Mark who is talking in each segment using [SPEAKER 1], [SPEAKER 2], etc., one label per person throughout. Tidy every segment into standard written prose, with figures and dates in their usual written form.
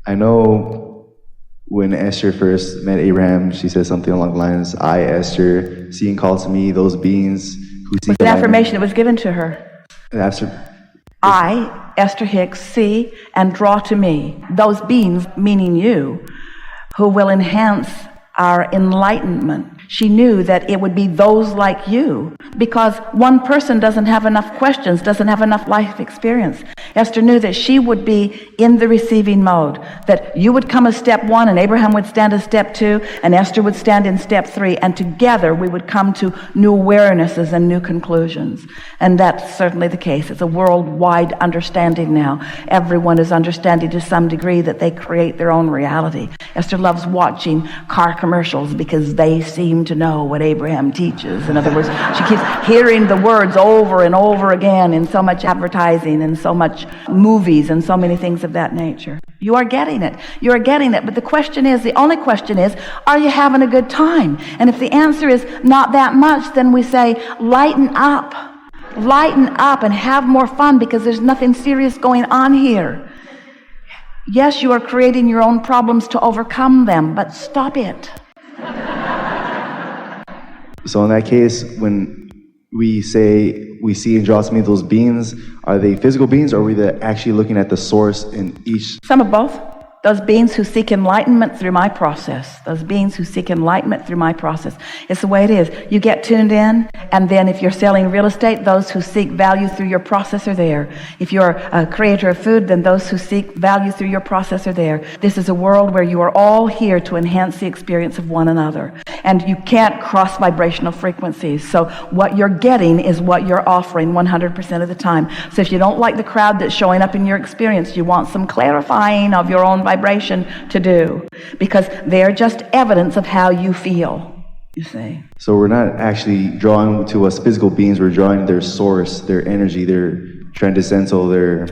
[SPEAKER 1] I know when Esther first met Abraham, she said something along the lines, I, Esther, see and call to me those beings who seek
[SPEAKER 2] It was an affirmation that was given to her. I, Esther Hicks, see and draw to me those beings, meaning you, who will enhance our enlightenment. She knew that it would be those like you, because one person doesn't have enough questions, doesn't have enough life experience. Esther knew that she would be in the receiving mode, that you would come as step 1 and Abraham would stand as step 2 and Esther would stand in step 3, and together we would come to new awarenesses and new conclusions. And that's certainly the case. It's a worldwide understanding now. Everyone is understanding to some degree that they create their own reality. Esther loves watching car commercials because they seem to know what Abraham teaches. In other words, she keeps hearing the words over and over again in so much advertising and so much movies and so many things of that nature. You are getting it. You are getting it. But the only question is, are you having a good time? And if the answer is not that much, then we say, lighten up. Lighten up and have more fun, because there's nothing serious going on here. Yes, you are creating your own problems to overcome them, but stop it.
[SPEAKER 1] So in that case, when we say we see and draw to me those beings, are they physical beings, or are we actually looking at the source in each?
[SPEAKER 2] Some of both. Those beings who seek enlightenment through my process. Those beings who seek enlightenment through my process. It's the way it is. You get tuned in, and then if you're selling real estate, those who seek value through your process are there. If you're a creator of food, then those who seek value through your process are there. This is a world where you are all here to enhance the experience of one another. And you can't cross vibrational frequencies. So what you're getting is what you're offering 100% of the time. So if you don't like the crowd that's showing up in your experience, you want some clarifying of your own vibration to do, because they're just evidence of how you feel, you see.
[SPEAKER 1] So we're not actually drawing to us physical beings, we're drawing their source, their energy, their transcendental, their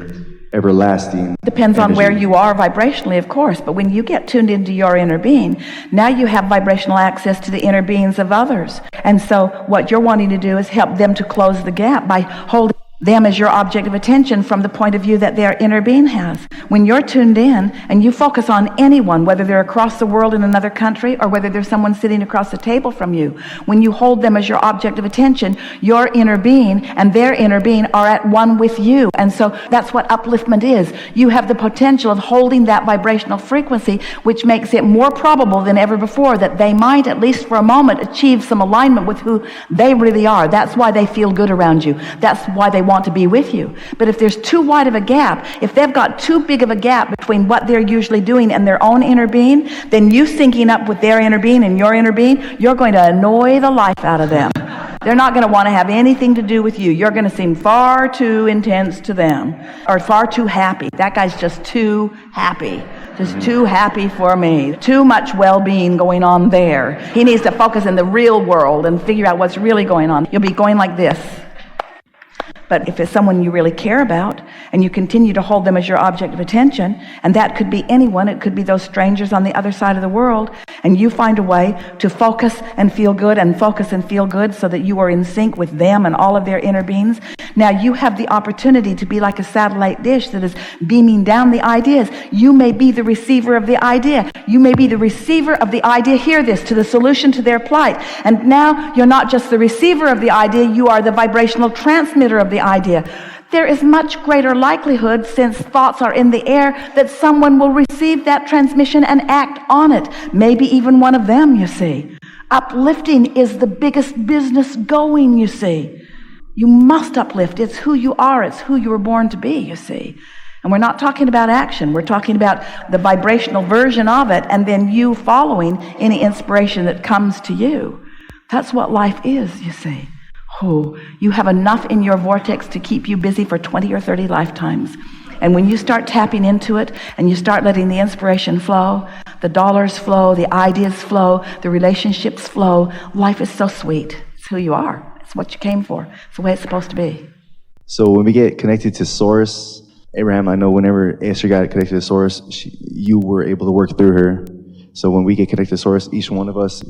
[SPEAKER 1] everlasting.
[SPEAKER 2] Depends on where you are vibrationally, of course, but when you get tuned into your inner being, now you have vibrational access to the inner beings of others. And so what you're wanting to do is help them to close the gap by holding them as your object of attention from the point of view that their inner being has. When you're tuned in and you focus on anyone, whether they're across the world in another country or whether there's someone sitting across the table from you, when you hold them as your object of attention, your inner being and their inner being are at one with you. And so that's what upliftment is. You have the potential of holding that vibrational frequency, which makes it more probable than ever before that they might, at least for a moment, achieve some alignment with who they really are. That's why they feel good around you. That's why they want to be with you. But if there's too wide of a gap, if they've got too big of a gap between what they're usually doing and their own inner being, then you syncing up with their inner being and your inner being, you're going to annoy the life out of them. They're not going to want to have anything to do with you. You're going to seem far too intense to them, or far too happy. That guy's just too happy. Just too happy for me. Too much well-being going on there. He needs to focus in the real world and figure out what's really going on. You'll be going like this. But if it's someone you really care about and you continue to hold them as your object of attention, and that could be anyone, it could be those strangers on the other side of the world, and you find a way to focus and feel good and focus and feel good so that you are in sync with them and all of their inner beings, now you have the opportunity to be like a satellite dish that is beaming down the ideas. You may be the receiver of the idea. You may be the receiver of the idea, hear this, to the solution to their plight. And now you're not just the receiver of the idea, you are the vibrational transmitter of the idea. There is much greater likelihood, since thoughts are in the air, that someone will receive that transmission and act on it. Maybe even one of them, you see. Uplifting is the biggest business going, you see. You must uplift. It's who you are. It's who you were born to be, you see. And we're not talking about action. We're talking about the vibrational version of it, and then you following any inspiration that comes to you. That's what life is, you see. Oh, you have enough in your vortex to keep you busy for 20 or 30 lifetimes. And when you start tapping into it and you start letting the inspiration flow, the dollars flow, the ideas flow, the relationships flow, life is so sweet. It's who you are. It's what you came for. It's the way it's supposed to be.
[SPEAKER 1] So when we get connected to Source, Abraham, I know whenever Esther got connected to Source, you were able to work through her. So when we get connected to Source, each one of us,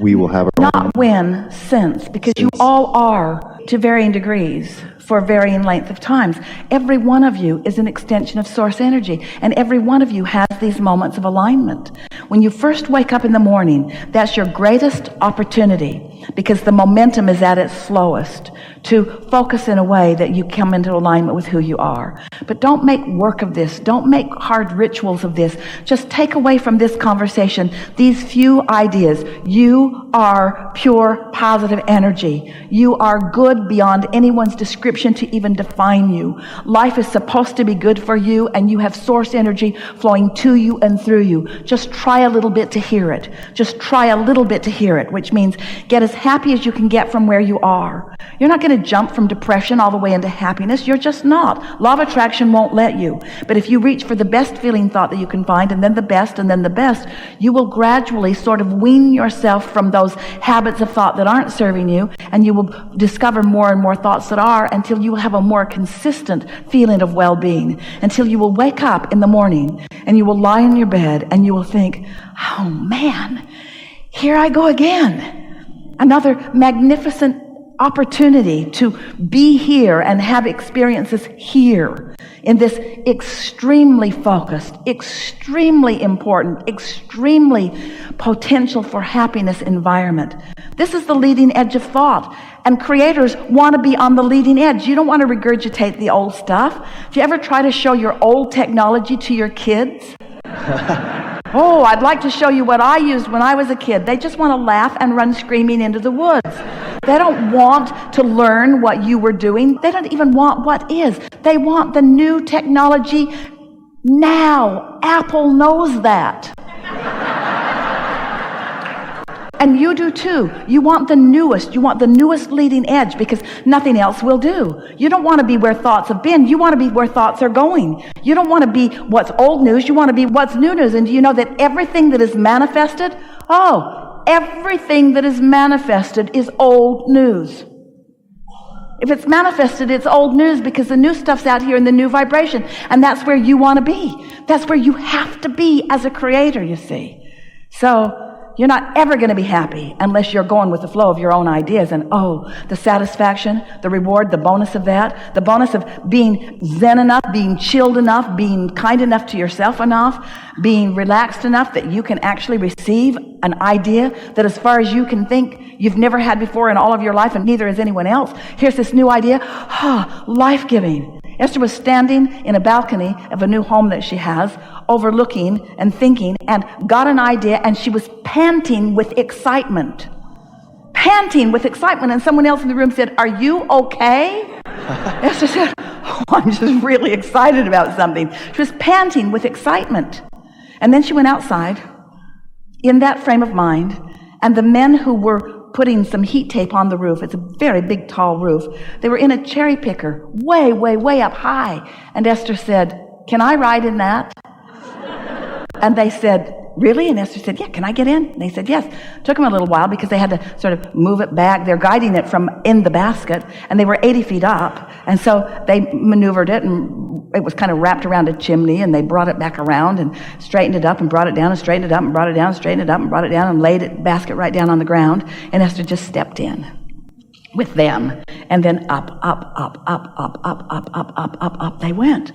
[SPEAKER 1] we will have our own.
[SPEAKER 2] Not when, since, because you all are, to varying degrees, for varying length of times. Every one of you is an extension of source energy, and every one of you has these moments of alignment. When you first wake up in the morning, that's your greatest opportunity, because the momentum is at its slowest, to focus in a way that you come into alignment with who you are. But don't make work of this. Don't make hard rituals of this. Just take away from this conversation these few ideas. You are pure positive energy. You are good beyond anyone's description to even define you. Life is supposed to be good for you, and you have source energy flowing to you and through you. Just try a little bit to hear it. Just try a little bit to hear it, which means get as happy as you can get from where you are. You're not going to jump from depression all the way into happiness. You're just not. Law of attraction won't let you. But if you reach for the best feeling thought that you can find, and then the best, and then the best, you will gradually sort of wean yourself from those habits of thought that aren't serving you, and you will discover more and more thoughts that are, until you will have a more consistent feeling of well-being, until you will wake up in the morning and you will lie in your bed and you will think, oh man, here I go again. Another magnificent opportunity to be here and have experiences here in this extremely focused, extremely important, extremely potential for happiness environment. This is the leading edge of thought, and creators want to be on the leading edge. You don't want to regurgitate the old stuff. Do you ever try to show your old technology to your kids? Oh, I'd like to show you what I used when I was a kid. They just want to laugh and run screaming into the woods. They don't want to learn what you were doing. They don't even want what is. They want the new technology now. Apple knows that. And you do too. You want the newest. You want the newest leading edge, because nothing else will do. You don't want to be where thoughts have been. You want to be where thoughts are going. You don't want to be what's old news. You want to be what's new news. And do you know that everything that is manifested, everything that is manifested is old news. If it's manifested, it's old news, because the new stuff's out here in the new vibration. And that's where you want to be. That's where you have to be as a creator, you see. So you're not ever going to be happy unless you're going with the flow of your own ideas. And the satisfaction, the reward, the bonus of that, the bonus of being zen enough, being chilled enough, being kind enough to yourself enough, being relaxed enough that you can actually receive an idea that, as far as you can think, you've never had before in all of your life, and neither has anyone else. Here's this new idea. Life-giving. Esther was standing in a balcony of a new home that she has, overlooking and thinking, and got an idea, and she was panting with excitement. Panting with excitement. And someone else in the room said, "Are you okay?" Esther said, "I'm just really excited about something." She was panting with excitement. And then she went outside in that frame of mind, and the men who were putting some heat tape on the roof, it's a very big, tall roof, they were in a cherry picker way, way, way up high. And Esther said, "Can I ride in that?" And they said, "Really?" And Esther said, "Yeah, can I get in?" And they said, "Yes." Took them a little while because they had to sort of move it back. They're guiding it from in the basket, and they were 80 feet up. And so they maneuvered it, and it was kind of wrapped around a chimney, and they brought it back around and straightened it up and brought it down and straightened it up and brought it down and straightened it up and brought it down and laid it basket right down on the ground. And Esther just stepped in with them. And then up, up, up, up, up, up, up, up, up, up, up they went.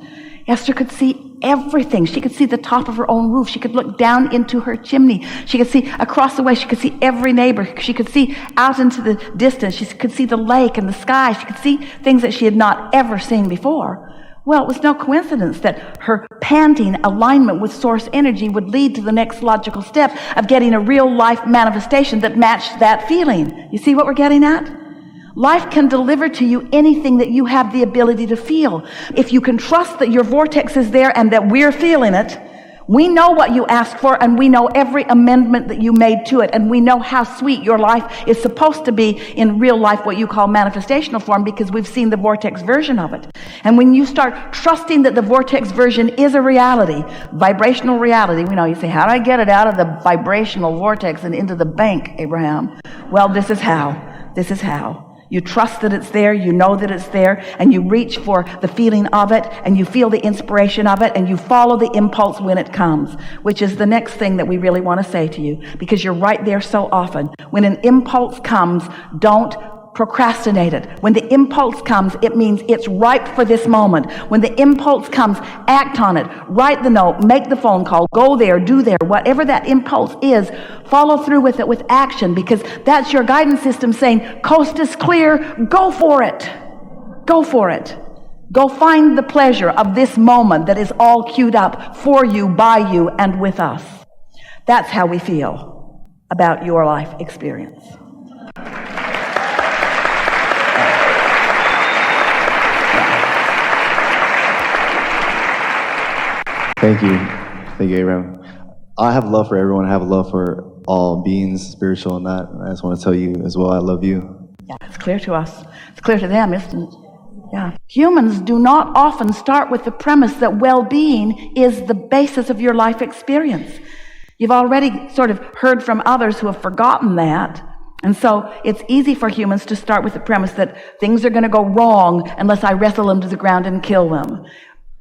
[SPEAKER 2] Esther could see everything. She could see the top of her own roof. She could look down into her chimney. She could see across the way. She could see every neighbor. She could see out into the distance. She could see the lake and the sky. She could see things that she had not ever seen before. Well, it was no coincidence that her panting alignment with source energy would lead to the next logical step of getting a real life manifestation that matched that feeling. You see what we're getting at? Life can deliver to you anything that you have the ability to feel. If you can trust that your vortex is there and that we're feeling it, we know what you asked for, and we know every amendment that you made to it, and we know how sweet your life is supposed to be in real life, what you call manifestational form, because we've seen the vortex version of it. And when you start trusting that the vortex version is a reality, vibrational reality, you say, "How do I get it out of the vibrational vortex and into the bank, Abraham?" Well, this is how. This is how. You trust that it's there, you know that it's there, and you reach for the feeling of it, and you feel the inspiration of it, and you follow the impulse when it comes, which is the next thing that we really want to say to you, because you're right there so often. When an impulse comes, don't procrastinate it. When the impulse comes, it means it's ripe for this moment. When the impulse comes, act on it. Write the note, make the phone call, go there, do there. Whatever that impulse is, follow through with it with action, because that's your guidance system saying, coast is clear, go for it. Go for it. Go find the pleasure of this moment that is all queued up for you, by you, and with us. That's how we feel about your life experience.
[SPEAKER 1] Thank you. Thank you, Abraham. I have love for everyone. I have love for all beings, spiritual and that. I just want to tell you as well, I love you.
[SPEAKER 2] Yeah, it's clear to us. It's clear to them, isn't it? Yeah. Humans do not often start with the premise that well-being is the basis of your life experience. You've already sort of heard from others who have forgotten that. And so it's easy for humans to start with the premise that things are going to go wrong unless I wrestle them to the ground and kill them.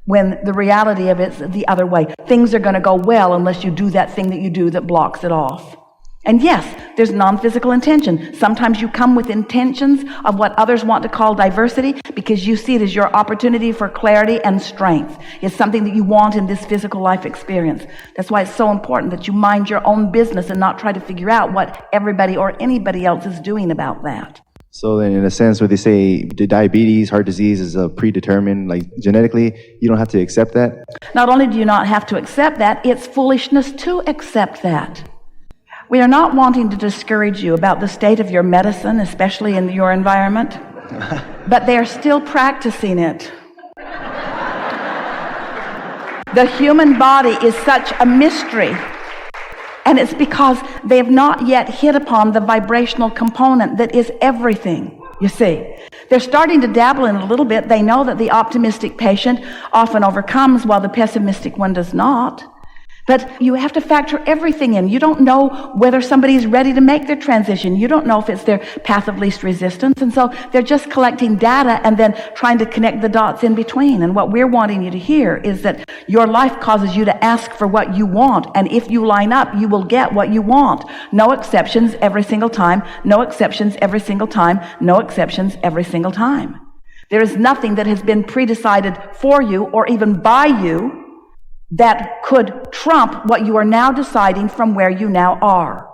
[SPEAKER 2] When the reality of it's the other way. Things are going to go well unless you do that thing that you do that blocks it off. And yes, there's non-physical intention. Sometimes you come with intentions of what others want to call diversity because you see it as your opportunity for clarity and strength. It's something that you want in this physical life experience. That's why it's so important that you mind your own business and not try to figure out what everybody or anybody else is doing about that.
[SPEAKER 1] So then in a sense where they say the diabetes, heart disease is predetermined, like genetically, you don't have to accept that?
[SPEAKER 2] Not only do you not have to accept that, it's foolishness to accept that. We are not wanting to discourage you about the state of your medicine, especially in your environment, but they are still practicing it. The human body is such a mystery. And it's because they have not yet hit upon the vibrational component that is everything, you see. They're starting to dabble in it a little bit. They know that the optimistic patient often overcomes while the pessimistic one does not. But you have to factor everything in. You don't know whether somebody's ready to make their transition. You don't know if it's their path of least resistance. And so they're just collecting data and then trying to connect the dots in between. And what we're wanting you to hear is that your life causes you to ask for what you want. And if you line up, you will get what you want. No exceptions every single time. No exceptions every single time. No exceptions every single time. There is nothing that has been pre-decided for you or even by you that could trump what you are now deciding from where you now are.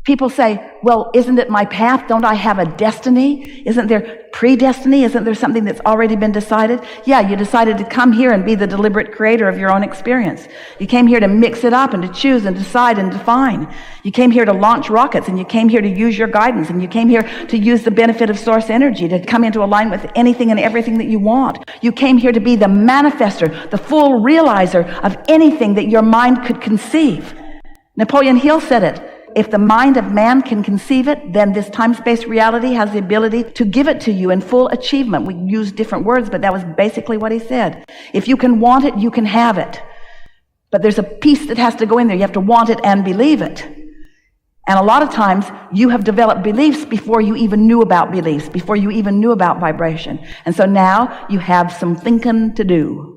[SPEAKER 2] People say, well, isn't it my path? Don't I have a destiny? Isn't there predestiny? Isn't there something that's already been decided? Yeah, you decided to come here and be the deliberate creator of your own experience. You came here to mix it up and to choose and decide and define. You came here to launch rockets, and you came here to use your guidance, and you came here to use the benefit of source energy, to come into alignment with anything and everything that you want. You came here to be the manifester, the full realizer of anything that your mind could conceive. Napoleon Hill said it. If the mind of man can conceive it, then this time-space reality has the ability to give it to you in full achievement. We use different words, but that was basically what he said. If you can want it, you can have it. But there's a piece that has to go in there. You have to want it and believe it. And a lot of times, you have developed beliefs before you even knew about beliefs, before you even knew about vibration. And so now you have some thinking to do.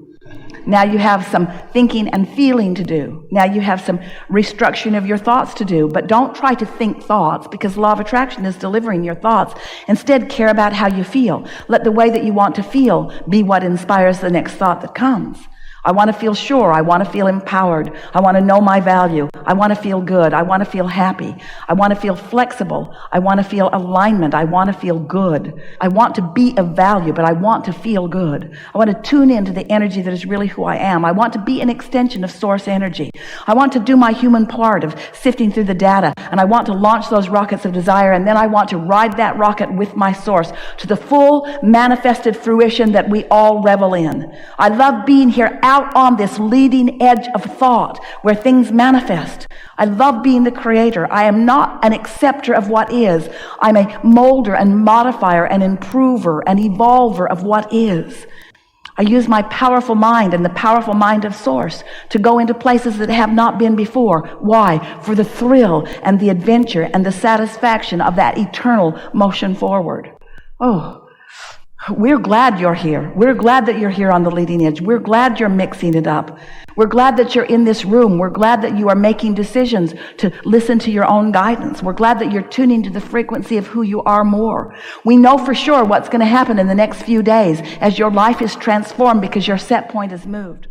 [SPEAKER 2] Now you have some thinking and feeling to do. Now you have some restructuring of your thoughts to do. But don't try to think thoughts, because law of attraction is delivering your thoughts. Instead, care about how you feel. Let the way that you want to feel be what inspires the next thought that comes. I want to feel sure. I want to feel empowered. I want to know my value. I want to feel good. I want to feel happy. I want to feel flexible. I want to feel alignment. I want to feel good. I want to be of value, but I want to feel good. I want to tune into the energy that is really who I am. I want to be an extension of source energy. I want to do my human part of sifting through the data, and I want to launch those rockets of desire, and then I want to ride that rocket with my source to the full manifested fruition that we all revel in. I love being here out on this leading edge of thought where things manifest. I love being the creator. I am not an acceptor of what is. I'm a molder and modifier and improver and evolver of what is. I use my powerful mind and the powerful mind of source to go into places that have not been before. Why? For the thrill and the adventure and the satisfaction of that eternal motion forward. Oh, We're glad you're here. We're glad that you're here on the leading edge. We're glad you're mixing it up. We're glad that you're in this room. We're glad that you are making decisions to listen to your own guidance. We're glad that you're tuning to the frequency of who you are more. We know for sure what's going to happen in the next few days as your life is transformed because your set point has moved.